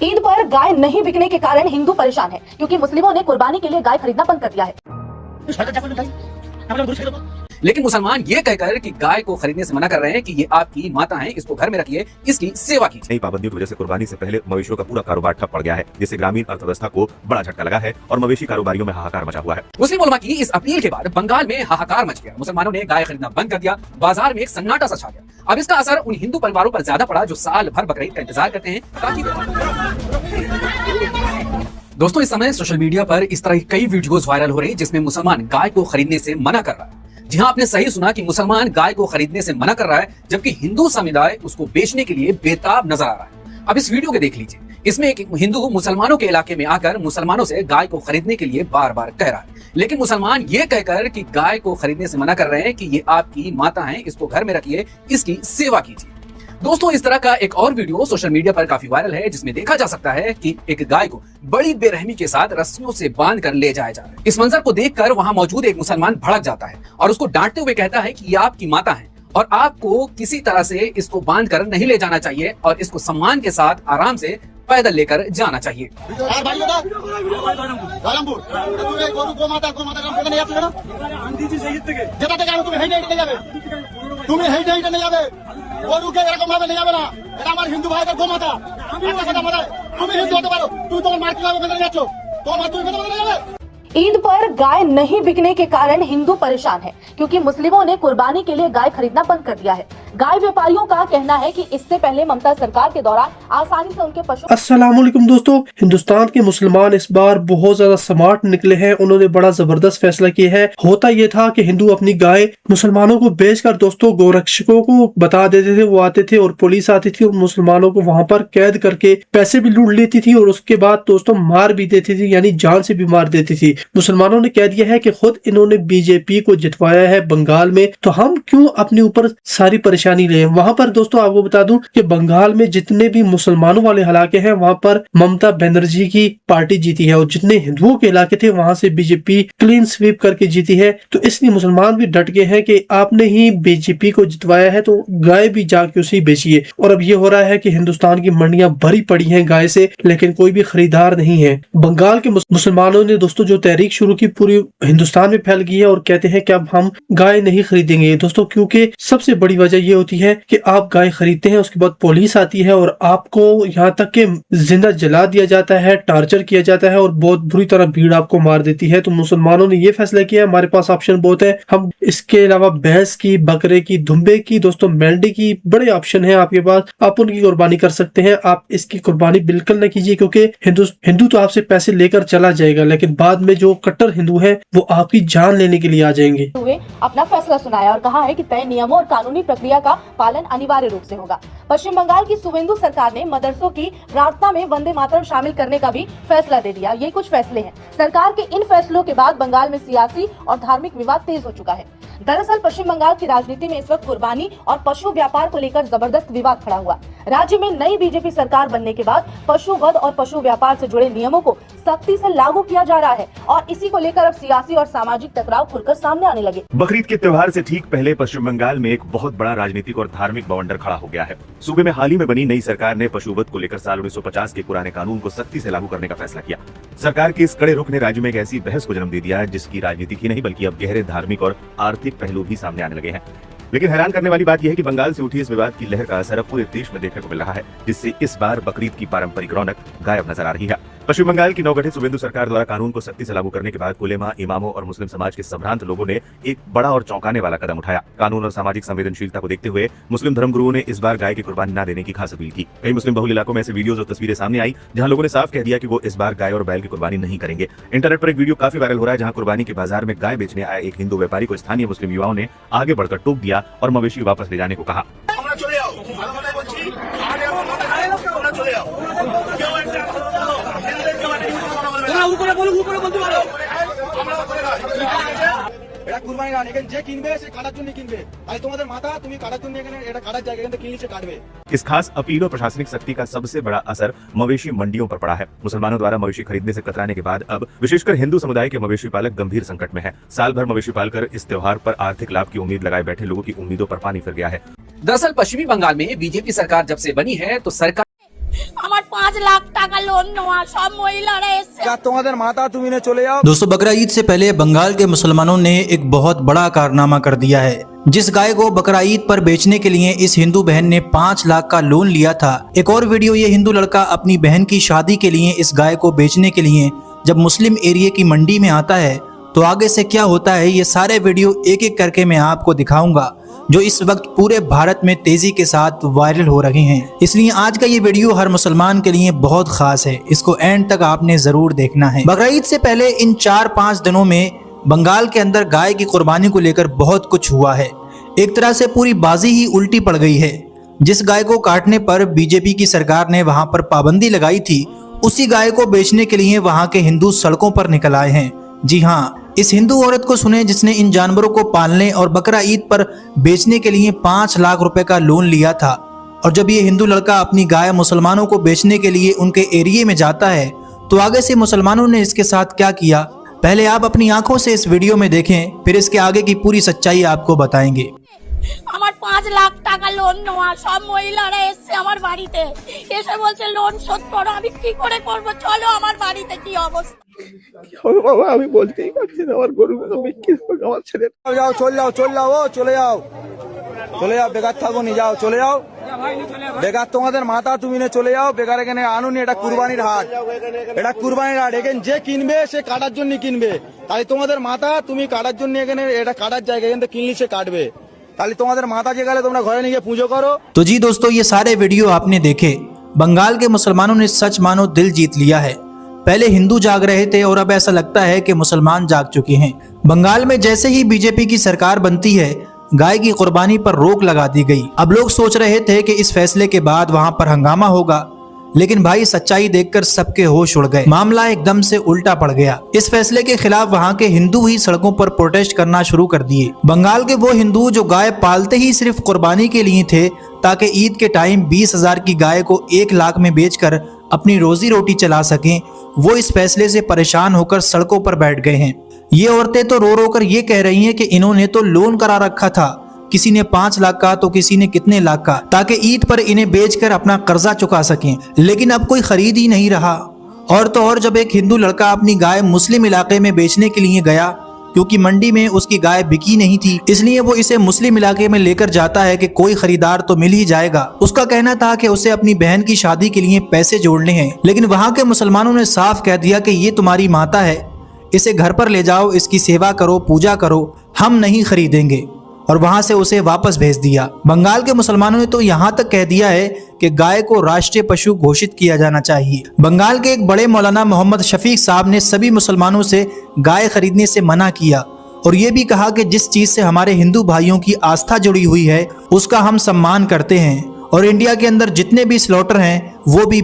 ईद पर गाय नहीं बिकने के कारण हिंदू परेशान है क्योंकि मुस्लिमों ने कुर्बानी के लिए गाय खरीदना बंद कर दिया है। लेकिन मुसलमान ये कहकर कि गाय को खरीदने से मना कर रहे हैं कि ये आपकी माता है, इसको घर में रखिए, इसकी सेवा कीजिए। नई पाबंदियों की वजह से कुर्बानी से पहले मवेशियों का पूरा कारोबार ठप पड़ गया है, जिससे ग्रामीण अर्थव्यवस्था को बड़ा झटका लगा है और मवेशी कारोबारियों में हाहाकार मचा हुआ है। मुस्लिम उलमा की इस अपील के बाद बंगाल में हाहाकार मच गया। मुसलमानों ने गाय खरीदना बंद कर दिया, बाजार में एक सन्नाटा सा छा गया। अब इसका असर उन हिंदू परिवारों पर ज्यादा पड़ा जो साल भर बकरीद का इंतजार करते हैं ताकि दोस्तों, इस समय सोशल मीडिया पर इस तरह की कई वीडियोस वायरल हो रही हैं जिसमें मुसलमान गाय को खरीदने से मना कर रहा है। जी हाँ, आपने सही सुना कि मुसलमान गाय को खरीदने से मना कर रहा है, जबकि हिंदू समुदाय उसको बेचने के लिए बेताब नजर आ रहा है। अब इस वीडियो को देख लीजिए। इसमें एक हिंदू मुसलमानों के इलाके में आकर मुसलमानों से गाय को खरीदने के लिए बार बार कह रहा है, लेकिन मुसलमान ये कहकर कि गाय को खरीदने से मना कर रहे हैं कि ये आपकी माता है, इसको घर में रखिए, इसकी सेवा कीजिए। दोस्तों, इस तरह का एक और वीडियो सोशल मीडिया पर काफी वायरल है जिसमें देखा जा सकता है कि एक गाय को बड़ी बेरहमी के साथ रस्सियों से बांध कर ले जाया जा रहा है। इस मंजर को देखकर वहां मौजूद एक मुसलमान भड़क जाता है और उसको डांटते हुए कहता है कि ये आपकी माता है और आपको किसी तरह से इसको बांध कर नहीं ले जाना चाहिए और इसको सम्मान के साथ आराम से पैदल लेकर जाना चाहिए। হিন্দু ভাইদের গোমাতা তুমি হিন্দু হতে পারো, তুমি তোমার মার কিভাবে বেঁধে যাচ্ছ, তোমার তুমি বেঁধে যাবে। ईद पर गाय नहीं बिकने के कारण हिंदू परेशान है क्योंकि मुस्लिमों ने कुर्बानी के लिए गाय खरीदना बंद कर दिया है। गाय व्यापारियों का कहना है कि इससे पहले ममता सरकार के दौरान आसानी से उनके पशु। अस्सलाम वालेकुम दोस्तों, हिंदुस्तान के मुसलमान इस बार बहुत ज्यादा स्मार्ट निकले हैं। उन्होंने बड़ा जबरदस्त फैसला किया है। होता ये था कि हिंदू अपनी गाय मुसलमानों को बेचकर दोस्तों गोरक्षकों को बता देते थे, वो आते थे और पुलिस आती थी और मुसलमानों को वहां पर कैद करके पैसे भी लूट लेती थी और उसके बाद दोस्तों मार भी देती थी, यानी जान से भी मार देती थी। मुसलमानों ने कह दिया है कि खुद इन्होंने बीजेपी को जितवाया है बंगाल में, तो हम क्यों अपने ऊपर सारी परेशानी लें। वहां पर दोस्तों आपको बता दूं कि बंगाल में जितने भी मुसलमानों वाले इलाके हैं वहां पर ममता बनर्जी की पार्टी जीती है और जितने हिंदुओं के इलाके थे वहां से बीजेपी क्लीन स्वीप करके जीती है। तो इसलिए मुसलमान भी डट गए हैं कि आपने ही बीजेपी को जितवाया है तो गाय भी जाके उसी बेचिए। और अब ये हो रहा है कि हिंदुस्तान की मंडियां भरी पड़ी हैं गाय से, लेकिन कोई भी खरीदार नहीं है। बंगाल के मुसलमानों ने दोस्तों जो तहरीक शुरू की पूरी हिंदुस्तान में फैल गई है और कहते हैं कि अब हम गाय नहीं खरीदेंगे दोस्तों, क्योंकि सबसे बड़ी वजह ये होती है कि आप गाय खरीदते हैं, उसके बाद पुलिस आती है और आपको यहाँ तक कि जिंदा जला दिया जाता है, टार्चर किया जाता है और बहुत बुरी तरह भीड़ आपको मार देती है। तो मुसलमानों ने ये फैसला किया हमारे पास ऑप्शन बहुत है, हम इसके अलावा भैंस की, बकरे की, दुम्बे की, दोस्तों मेंढी की बड़े ऑप्शन है आपके पास, आप उनकी कुर्बानी कर सकते हैं। आप इसकी कुर्बानी बिल्कुल न कीजिए क्योंकि हिंदू तो आपसे पैसे लेकर चला जाएगा, लेकिन बाद में जो कट्टर हिंदू है वो आपकी जान लेने के लिए आ जाएंगे। अपना फैसला सुनाया और कहा है कि तय नियमों और कानूनी प्रक्रिया का पालन अनिवार्य रूप से होगा। पश्चिम बंगाल की शुवेंदु सरकार ने मदरसों की प्रार्थना में वंदे मातरम शामिल करने का भी फैसला दे दिया। ये कुछ फैसले हैं। सरकार के इन फैसलों के बाद बंगाल में सियासी और धार्मिक विवाद तेज हो चुका है। दरअसल पश्चिम बंगाल की राजनीति में इस वक्त कुर्बानी और पशु व्यापार को लेकर जबरदस्त विवाद खड़ा हुआ। राज्य में नई बीजेपी सरकार बनने के बाद पशु वध और पशु व्यापार से जुड़े नियमों को सख्ती से लागू किया जा रहा है और इसी को लेकर अब सियासी और सामाजिक टकराव खुलकर सामने आने लगे। बकरीद के त्योहार से ठीक पहले पश्चिम बंगाल में एक बहुत बड़ा राजनीतिक और धार्मिक बवंडर खड़ा हो गया है। सूबे में हाल ही में बनी नई सरकार ने पशुवध को लेकर साल 1950 के पुराने कानून को सख्ती से लागू करने का फैसला किया। सरकार के इस कड़े रुख ने राज्य में एक ऐसी बहस को जन्म दे दिया है जिसकी राजनीतिक ही नहीं बल्कि अब गहरे धार्मिक और आर्थिक पहलू भी सामने आने लगे हैं। लेकिन हैरान करने वाली बात यह है कि बंगाल से उठी इस विवाद की लहर का असर अब पूरे देश में देखने को मिल रहा है, जिससे इस बार बकरीद की पारंपरिक रौनक गायब नजर आ रही है। पश्चिम बंगाल की नवगठित शुवेंदु सरकार द्वारा कानून को सख्ती से लागू करने के बाद उलेमा, इमामों और मुस्लिम समाज के संभ्रांत लोगों ने एक बड़ा और चौंकाने वाला कदम उठाया। कानून और सामाजिक संवेदनशीलता को देखते हुए मुस्लिम धर्मगुरुओं ने इस बार गाय की कुर्बानी न देने की खास अपील की। कई मुस्लिम बहुल इलाकों में ऐसे वीडियोज और तस्वीरें सामने आई जहां लोगों ने साफ कह दिया कि वो इस बार गाय और बैल की कुर्बानी नहीं करेंगे। इंटरनेट पर एक वीडियो काफी वायरल हो रहा है जहां कुर्बानी के बाजार में गाय बेचने आए एक हिंदू व्यापारी को स्थानीय मुस्लिम युवाओं ने आगे बढ़कर टोक दिया और मवेशी वापस ले जाने को कहा। इस खास अपील और प्रशासनिक सख्ती का सबसे बड़ा असर मवेशी मंडियों पर पड़ा है। मुसलमानों द्वारा मवेशी खरीदने से कतराने के बाद अब विशेषकर हिंदू समुदाय के मवेशी पालक गंभीर संकट में है। साल भर मवेशी पालकर इस त्योहार पर आर्थिक लाभ की उम्मीद लगाए बैठे लोगों की उम्मीदों पर पानी फिर गया है। दरअसल पश्चिमी बंगाल में बीजेपी सरकार जब से बनी है तो सरकार 5 लाख টাকা লোন নেওয়া, সব মহিলারা এসছে। তোমাদের মাথা তুমি ने चले जाओ। दोस्तों, बकरा ईद से पहले बंगाल के मुसलमानों ने एक बहुत बड़ा कारनामा कर दिया है। जिस गाय को बकरा ईद पर बेचने के लिए इस हिंदू बहन ने 5 लाख का लोन लिया था। एक और वीडियो, ये हिंदू लड़का अपनी बहन की शादी के लिए इस गाय को बेचने के लिए जब मुस्लिम एरिया की मंडी में आता है तो आगे से क्या होता है, ये सारे वीडियो एक एक करके मैं आपको दिखाऊंगा, जो इस वक्त पूरे भारत में तेजी के साथ वायरल हो रहे हैं। इसलिए आज का ये वीडियो हर मुसलमान के लिए बहुत खास है, इसको एंड तक आपने जरूर देखना है। बकरा ईद से पहले इन 4-5 दिनों में बंगाल के अंदर गाय की कुर्बानी को लेकर बहुत कुछ हुआ है। एक तरह से पूरी बाजी ही उल्टी पड़ गई है। जिस गाय को काटने पर बीजेपी की सरकार ने वहां पर पाबंदी लगाई थी, उसी गाय को बेचने के लिए वहां के हिंदू सड़कों पर निकल आए हैं। जी हाँ, इस हिंदू औरत को सुने जिसने इन जानवरों को पालने और बकरा ईद पर बेचने के लिए 5 लाख रुपए का लोन लिया था। और जब ये हिंदू लड़का अपनी गाय मुसलमानों को बेचने के लिए उनके एरिया में जाता है तो आगे से मुसलमानों ने इसके साथ क्या किया, पहले आप अपनी आंखों से इस वीडियो में देखें, फिर इसके आगे की पूरी सच्चाई आपको बताएंगे। আমার 5 লাখ টাকা লোন নেওয়া, সব মহিলারা এসছে আমার বাড়িতে, এসে বলছে লোন শোধ করো। আমি কি করে করব? চলো আমার বাড়িতে, কি অবস্থা। বাবা আমি বলতেই পারছি না, আমার গরুগুলো বিক্রি করে আমার ছেলে। যাও চলে যাও, চলে যাও, ও চলে যাও, চলে যাও, বেকার থাকো নি, যাও চলে যাও। বেকার তোমাদের মাথা তুমি নে চলে যাও, বেকার এখানে আনুনি। এটা কুরবানির হাট, এটা কুরবানির হাট। এখানে যে কিনবে সে কাটার জন্য কিনবে, তাই তোমাদের মাথা তুমি কাটার জন্য, এখানে এটা কাটার জায়গা, এখান থেকে কিনলে সে কাটবে। তাহলে তোমাদের মাথা যে গেলে তোমরা ঘরে নিয়ে পুজো করো। तो जी दोस्तों, ये सारे वीडियो आपने देखे। बंगाल के मुसलमानों ने सच मानो दिल जीत लिया है। पहले हिंदू जाग रहे थे और अब ऐसा लगता है कि मुसलमान जाग चुके हैं। बंगाल में जैसे ही बीजेपी की सरकार बनती है, गाय की कुर्बानी पर रोक लगा दी गई। अब लोग सोच रहे थे कि इस फैसले के बाद वहां पर हंगामा होगा, लेकिन भाई सच्चाई देखकर सबके होश उड़ गए। मामला एकदम से उल्टा पड़ गया। इस फैसले के खिलाफ वहां के हिंदू ही सड़कों पर प्रोटेस्ट करना शुरू कर दिए। बंगाल के वो हिंदू जो गाय पालते ही सिर्फ कुर्बानी के लिए थे, ताकि ईद के टाइम 20,000 की गाय को 1 लाख में बेचकर अपनी रोजी रोटी चला सकें, वो इस फैसले से परेशान होकर सड़कों पर बैठ गए हैं। ये औरतें तो रो रो कर ये कह रही हैं कि इन्होंने तो लोन करा रखा था, किसी ने 5 लाख का तो किसी ने कितने लाख का, ताकि ईद पर इन्हें बेचकर अपना कर्जा चुका सकें, लेकिन अब कोई खरीद ही नहीं रहा। और तो और जब एक हिंदू लड़का अपनी गाय मुस्लिम इलाके में बेचने के लिए गया, क्योंकि मंडी में उसकी गाय बिकी नहीं थी, इसलिए वो इसे मुस्लिम इलाके में लेकर जाता है कि कोई खरीदार तो मिल ही जाएगा। उसका कहना था कि उसे अपनी बहन की शादी के लिए पैसे जोड़ने हैं, लेकिन वहां के मुसलमानों ने साफ कह दिया कि ये तुम्हारी माता है, इसे घर पर ले जाओ, इसकी सेवा करो, पूजा करो, हम नहीं खरीदेंगे। और वहां से उसे वापस भेज दिया। बंगाल के मुसलमानों ने तो यहाँ तक कह दिया है कि गाय को राष्ट्रीय पशु घोषित किया जाना चाहिए। बंगाल के एक बड़े मौलाना मोहम्मद शफीक साहब ने सभी मुसलमानों से गाय खरीदने से मना किया और ये भी कहा कि जिस चीज से हमारे हिंदू भाइयों की आस्था जुड़ी हुई है उसका हम सम्मान करते हैं और इंडिया के अंदर जितने भी स्लॉटर हैं वो भी